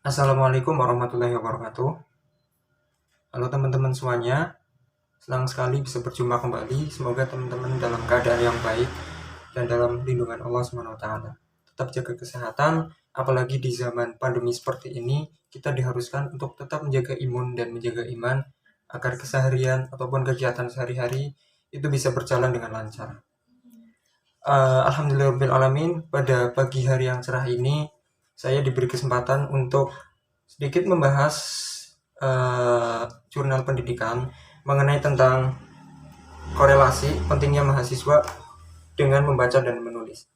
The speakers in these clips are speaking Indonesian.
Assalamualaikum warahmatullahi wabarakatuh. Halo teman-teman semuanya, senang sekali bisa berjumpa kembali. Semoga teman-teman dalam keadaan yang baik dan dalam lindungan Allah SWT. Tetap jaga kesehatan, apalagi di zaman pandemi seperti ini, kita diharuskan untuk tetap menjaga imun dan menjaga iman agar keseharian ataupun kegiatan sehari-hari itu bisa berjalan dengan lancar. Alhamdulillahirrahmanirrahim, pada pagi hari yang cerah ini, saya diberi kesempatan untuk sedikit membahas jurnal pendidikan mengenai tentang korelasi pentingnya mahasiswa dengan membaca dan menulis.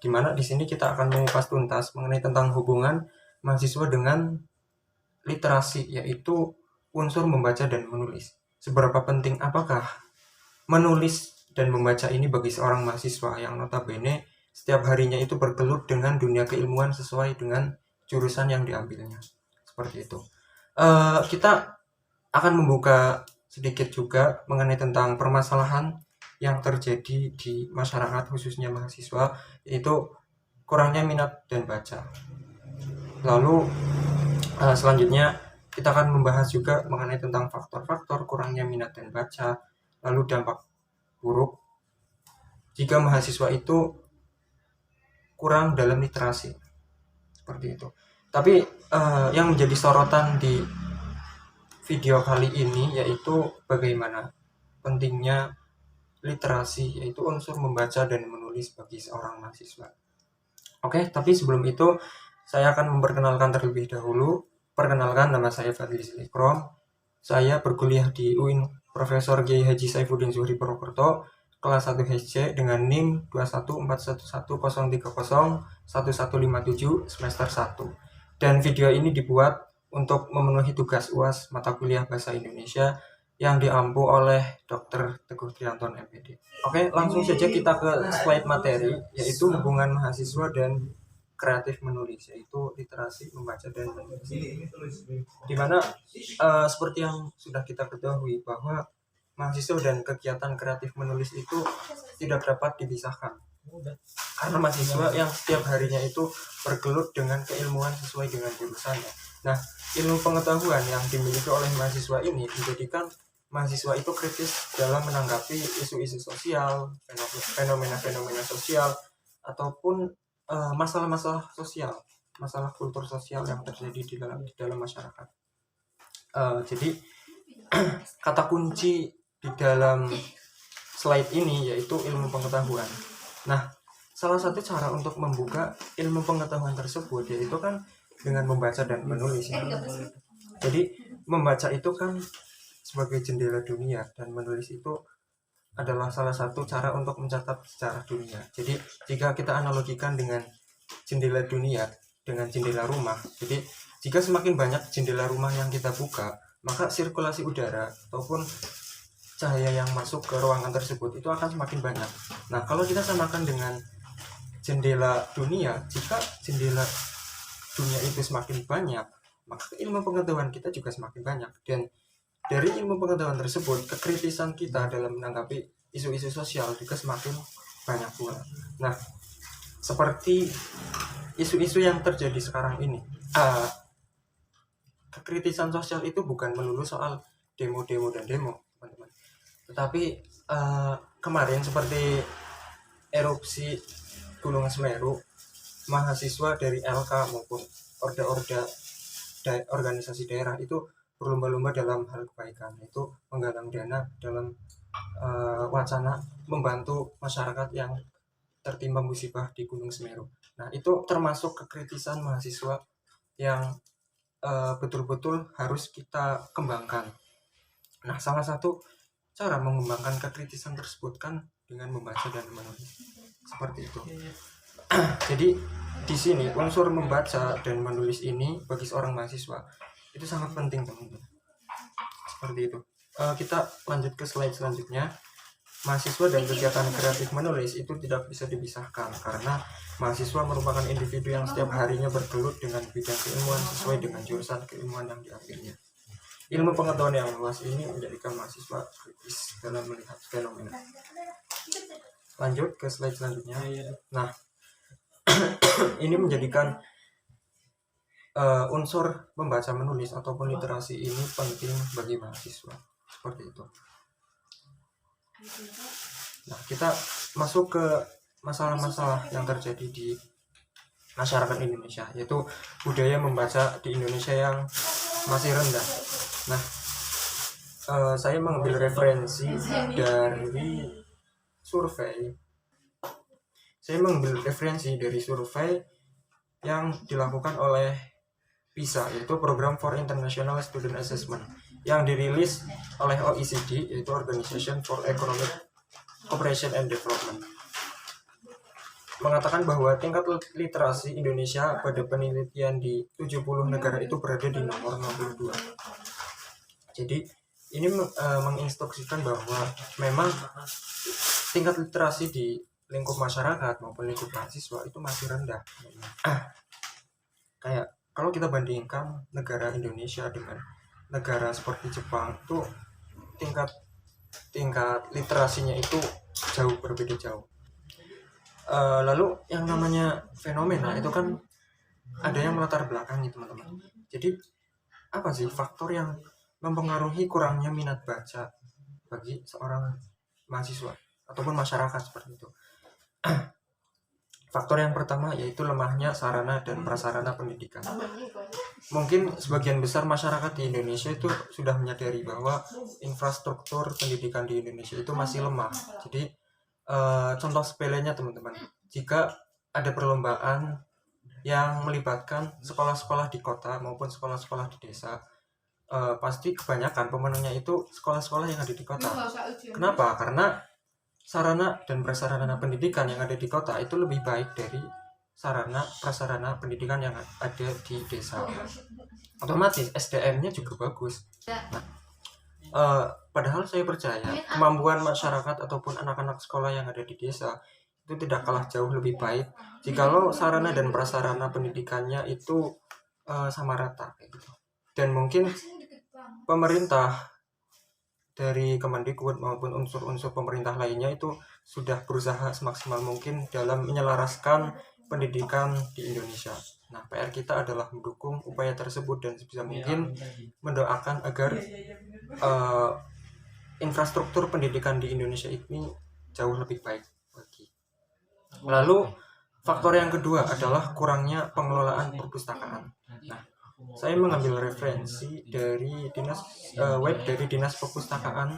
Di mana di sini kita akan mengupas tuntas mengenai tentang hubungan mahasiswa dengan literasi, yaitu unsur membaca dan menulis. Seberapa penting apakah menulis dan membaca ini bagi seorang mahasiswa yang notabene setiap harinya itu bergelut dengan dunia keilmuan sesuai dengan jurusan yang diambilnya. Seperti itu. Kita akan membuka sedikit juga mengenai tentang permasalahan yang terjadi di masyarakat khususnya mahasiswa, yaitu kurangnya minat dan baca. Lalu selanjutnya kita akan membahas juga mengenai tentang faktor-faktor kurangnya minat dan baca, lalu dampak buruk jika mahasiswa itu kurang dalam literasi, seperti itu. Tapi yang menjadi sorotan di video kali ini yaitu bagaimana pentingnya literasi, yaitu unsur membaca dan menulis bagi seorang mahasiswa. Oke, tapi sebelum itu saya akan memperkenalkan terlebih dahulu. Perkenalkan, nama saya Fadli Ikrom. Saya berkuliah di UIN Profesor Kiai Haji Saifuddin Zuhri Purwokerto, kelas 1 HC dengan NIM 21411301157 semester 1. Dan video ini dibuat untuk memenuhi tugas UAS mata kuliah Bahasa Indonesia yang diampu oleh Dr. Teguh Trianton MPD. Oke, langsung saja kita ke slide materi, yaitu hubungan mahasiswa dan kreatif menulis, yaitu literasi membaca dan menulis. Dimana seperti yang sudah kita ketahui bahwa mahasiswa dan kegiatan kreatif menulis itu tidak dapat dipisahkan, karena mahasiswa yang setiap harinya itu bergelut dengan keilmuan sesuai dengan jurusannya. Nah, ilmu pengetahuan yang dimiliki oleh mahasiswa ini menjadikan mahasiswa itu kritis dalam menanggapi isu-isu sosial, fenomena-fenomena sosial, ataupun masalah-masalah sosial, masalah kultur sosial yang terjadi di dalam masyarakat. Jadi kata kunci di dalam slide ini yaitu ilmu pengetahuan. Nah, salah satu cara untuk membuka ilmu pengetahuan tersebut yaitu kan dengan membaca dan menulis. Jadi membaca itu kan sebagai jendela dunia, dan menulis itu adalah salah satu cara untuk mencatat sejarah dunia. Jadi jika kita analogikan dengan jendela dunia dengan jendela rumah, jadi jika semakin banyak jendela rumah yang kita buka, maka sirkulasi udara ataupun cahaya yang masuk ke ruangan tersebut itu akan semakin banyak. Nah, kalau kita samakan dengan jendela dunia, jika jendela dunia itu semakin banyak, maka ilmu pengetahuan kita juga semakin banyak. Dan dari ilmu pengetahuan tersebut, kekritisan kita dalam menanggapi isu-isu sosial juga semakin banyak pula. Nah, seperti isu-isu yang terjadi sekarang ini, kekritisan sosial itu bukan melulu soal demo-demo dan demo, teman-teman. Tetapi kemarin seperti erupsi Gunung Semeru, mahasiswa dari LK maupun orda-orda organisasi daerah itu berlomba-lomba dalam hal kebaikan, yaitu menggalang dana dalam wacana membantu masyarakat yang tertimpa musibah di Gunung Semeru. Nah, itu termasuk kekritisan mahasiswa yang betul-betul harus kita kembangkan. Nah, salah satu cara mengembangkan kekritisan tersebut kan dengan membaca dan menulis, seperti itu. Jadi di sini unsur membaca dan menulis ini bagi seorang mahasiswa itu sangat penting, teman-teman. Seperti itu. Kita lanjut ke slide selanjutnya. Mahasiswa dan kegiatan kreatif menulis itu tidak bisa dipisahkan, karena mahasiswa merupakan individu yang setiap harinya bergelut dengan bidang keilmuan sesuai dengan jurusan keilmuan yang diambilnya. Ilmu pengetahuan yang luas ini menjadikan mahasiswa kritis dalam melihat fenomena. Lanjut ke slide selanjutnya. Nah, ini menjadikan unsur membaca menulis ataupun literasi ini penting bagi mahasiswa, seperti itu. Nah, kita masuk ke masalah-masalah yang terjadi di masyarakat Indonesia, yaitu budaya membaca di Indonesia yang masih rendah. Nah, saya mengambil referensi dari survei. Yang dilakukan oleh PISA, yaitu Program for International Student Assessment, yang dirilis oleh OECD, yaitu Organization for Economic Cooperation and Development, mengatakan bahwa tingkat literasi Indonesia pada penelitian di 70 negara itu berada di nomor 62. Jadi ini menginstruksikan bahwa memang tingkat literasi di lingkup masyarakat maupun lingkup mahasiswa itu masih rendah. Kayak kalau kita bandingkan negara Indonesia dengan negara seperti Jepang, itu tingkat literasinya itu berbeda jauh. Lalu yang namanya fenomena itu kan ada yang melatar belakangi, teman-teman. Jadi apa sih faktor yang mempengaruhi kurangnya minat baca bagi seorang mahasiswa ataupun masyarakat seperti itu? Faktor yang pertama yaitu lemahnya sarana dan prasarana pendidikan. Mungkin sebagian besar masyarakat di Indonesia itu sudah menyadari bahwa infrastruktur pendidikan di Indonesia itu masih lemah. Jadi contoh sepelenya, teman-teman, jika ada perlombaan yang melibatkan sekolah-sekolah di kota maupun sekolah-sekolah di desa, pasti kebanyakan pemenangnya itu sekolah-sekolah yang ada di kota. Kenapa? Karena sarana dan prasarana pendidikan yang ada di kota itu lebih baik dari sarana prasarana pendidikan yang ada di desa. Otomatis SDM-nya juga bagus. Nah, padahal saya percaya kemampuan masyarakat ataupun anak-anak sekolah yang ada di desa itu tidak kalah jauh lebih baik jikalau sarana dan prasarana pendidikannya itu sama rata kayak gitu. Dan mungkin pemerintah dari Kemendikbud maupun unsur-unsur pemerintah lainnya itu sudah berusaha semaksimal mungkin dalam menyelaraskan pendidikan di Indonesia. Nah, PR kita adalah mendukung upaya tersebut dan sebisa mungkin mendoakan agar infrastruktur pendidikan di Indonesia ini jauh lebih baik lagi. Lalu faktor yang kedua adalah kurangnya pengelolaan perpustakaan. Nah, saya mengambil referensi dari web dari Dinas Perpustakaan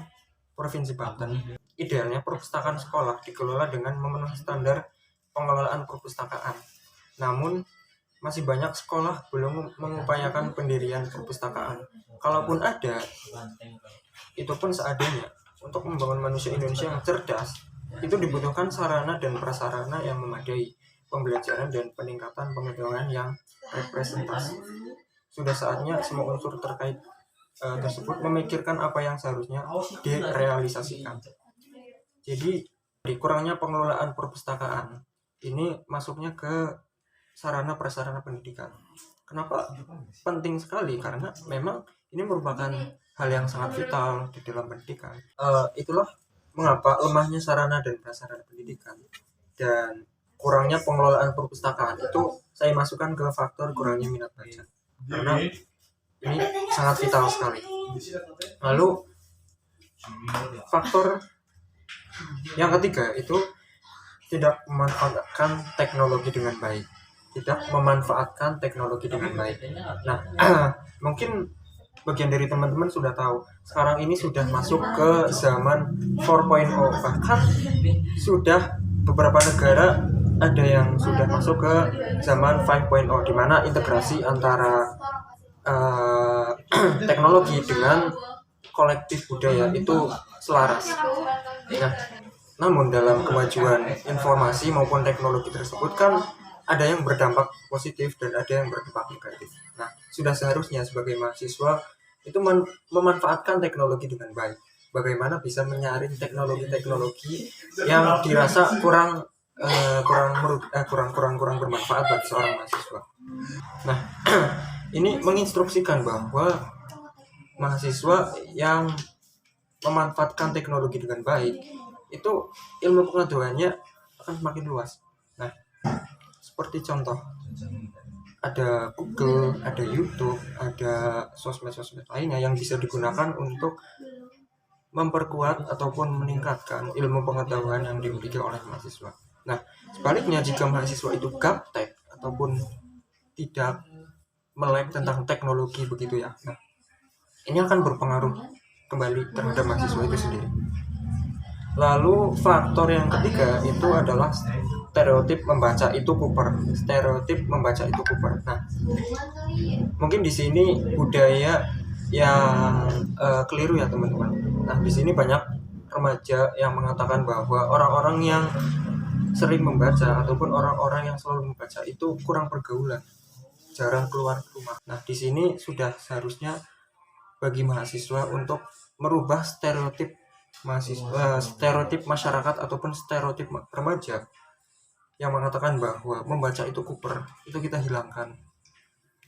Provinsi Banten. Idealnya perpustakaan sekolah dikelola dengan memenuhi standar pengelolaan perpustakaan. Namun masih banyak sekolah belum mengupayakan pendirian perpustakaan. Kalaupun ada, itu pun seadanya. Untuk membangun manusia Indonesia yang cerdas, itu dibutuhkan sarana dan prasarana yang memadai, pembelajaran dan peningkatan pengetahuan yang representatif. Sudah saatnya semua unsur terkait tersebut memikirkan apa yang seharusnya direalisasikan. Jadi, kurangnya pengelolaan perpustakaan ini masuknya ke sarana prasarana pendidikan. Kenapa penting sekali? Karena memang ini merupakan hal yang sangat vital di dalam pendidikan. Itulah mengapa lemahnya sarana dan prasarana pendidikan dan kurangnya pengelolaan perpustakaan itu saya masukkan ke faktor kurangnya minat baca. Karena ini sangat vital sekali. Lalu faktor yang ketiga itu tidak memanfaatkan teknologi dengan baik. Nah, mungkin bagian dari teman-teman sudah tahu sekarang ini sudah masuk ke zaman 4.0, bahkan sudah beberapa negara ada yang sudah masuk ke zaman 5.0, di mana integrasi antara teknologi dengan kolektif budaya itu selaras. Nah, namun dalam kemajuan informasi maupun teknologi tersebut kan ada yang berdampak positif dan ada yang berdampak negatif. Nah, sudah seharusnya sebagai mahasiswa itu memanfaatkan teknologi dengan baik. Bagaimana bisa menyaring teknologi-teknologi yang dirasa kurang bermanfaat bagi seorang mahasiswa. Nah, ini menginstruksikan bahwa mahasiswa yang memanfaatkan teknologi dengan baik itu ilmu pengetahuannya akan semakin luas. Nah, seperti contoh ada Google, ada YouTube, ada sosmed-sosmed lainnya yang bisa digunakan untuk memperkuat ataupun meningkatkan ilmu pengetahuan yang dimiliki oleh mahasiswa. Nah, sebaliknya jika mahasiswa itu gaptek ataupun tidak melek tentang teknologi begitu ya, nah, ini akan berpengaruh kembali terhadap mahasiswa itu sendiri. Lalu faktor yang ketiga itu adalah stereotip membaca itu kuper. Stereotip membaca itu kuper. Nah, mungkin di sini budaya yang keliru ya teman-teman. Nah, di sini banyak remaja yang mengatakan bahwa orang-orang yang sering membaca ataupun orang-orang yang selalu membaca itu kurang pergaulan, jarang keluar rumah. Nah, di sini sudah seharusnya bagi mahasiswa untuk merubah stereotip mahasiswa, stereotip masyarakat ataupun stereotip remaja yang mengatakan bahwa membaca itu kuper, itu kita hilangkan.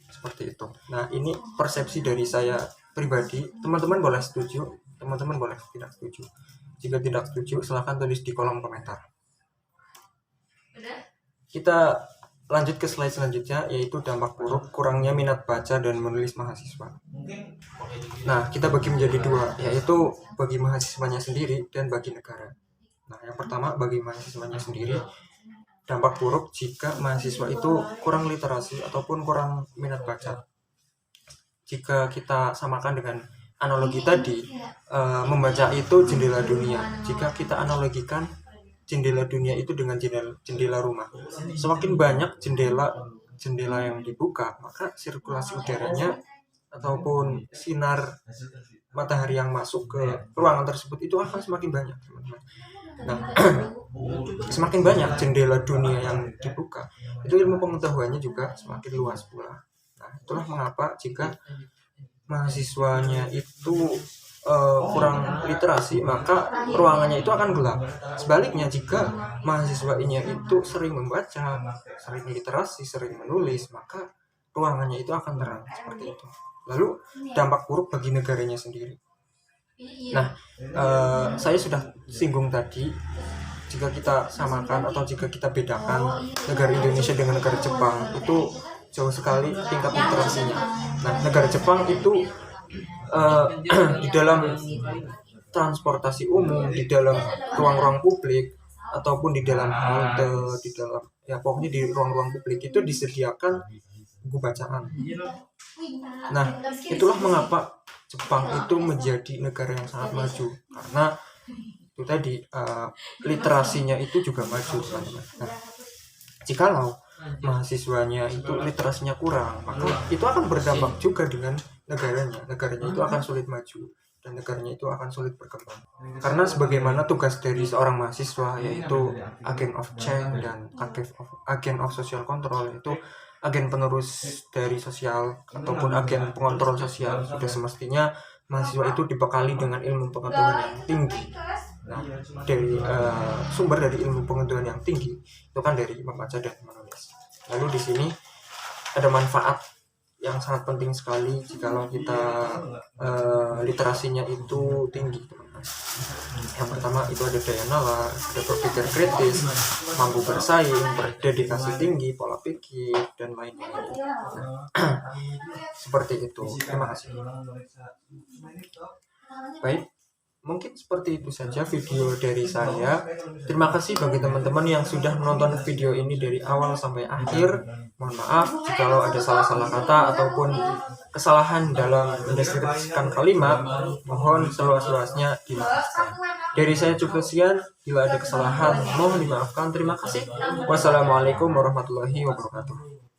Seperti itu. Nah, ini persepsi dari saya pribadi. Teman-teman boleh setuju, teman-teman boleh tidak setuju. Jika tidak setuju, silahkan tulis di kolom komentar. Kita lanjut ke slide selanjutnya, yaitu dampak buruk kurangnya minat baca dan menulis mahasiswa. Nah, kita bagi menjadi dua, yaitu bagi mahasiswanya sendiri dan bagi negara. Nah, yang pertama bagi mahasiswanya sendiri, dampak buruk jika mahasiswa itu kurang literasi ataupun kurang minat baca. Jika kita samakan dengan analogi tadi, membaca itu jendela dunia. Jika kita analogikan jendela dunia itu dengan jendela rumah, semakin banyak jendela yang dibuka, maka sirkulasi udaranya ataupun sinar matahari yang masuk ke ruangan tersebut itu akan semakin banyak, teman-teman. Nah, semakin banyak jendela dunia yang dibuka, itu ilmu pengetahuannya juga semakin luas pula. Nah, itulah mengapa jika mahasiswanya itu kurang literasi, maka ruangannya itu akan gelap. Sebaliknya, jika mahasiswanya itu sering membaca, sering literasi, sering menulis, maka ruangannya itu akan terang. Seperti itu. Lalu dampak buruk bagi negaranya sendiri. Nah, saya sudah singgung tadi, jika kita samakan atau jika kita bedakan negara Indonesia dengan negara Jepang, itu jauh sekali tingkat literasinya. Nah, negara Jepang itu di dalam transportasi umum, di dalam ruang-ruang publik, ataupun di dalam halte, di dalam pokoknya di ruang-ruang publik itu disediakan buku bacaan. Nah, itulah mengapa Jepang itu menjadi negara yang sangat maju, karena itu tadi literasinya itu juga maju, teman-teman. Nah, jikalau mahasiswanya itu literasinya kurang, maka itu akan berdampak juga dengan negaranya itu akan sulit maju dan negaranya itu akan sulit berkembang. Karena sebagaimana tugas dari seorang mahasiswa, yaitu agent of change dan agent of social control, itu agen penerus dari sosial ataupun agen pengontrol sosial. Sudah semestinya mahasiswa itu dibekali dengan ilmu pengetahuan yang tinggi. Nah, dari sumber dari ilmu pengetahuan yang tinggi itu kan dari membaca dan menulis. Lalu di sini ada manfaat yang sangat penting sekali jikalau kita literasinya itu tinggi, teman-teman. Yang pertama itu ada daya nalar, ada berpikir kritis, mampu bersaing, berdedikasi tinggi, pola pikir, dan lain-lain. Seperti itu. Terima kasih. Baik, mungkin seperti itu saja video dari saya. Terima kasih bagi teman-teman yang sudah menonton video ini dari awal sampai akhir. Mohon maaf jikalau ada salah-salah kata ataupun kesalahan dalam mendeskripsikan kalimat. Mohon seluas-luasnya dimaafkan. Dari saya cukup sekian. Bila ada kesalahan, mohon dimaafkan. Terima kasih. Wassalamualaikum warahmatullahi wabarakatuh.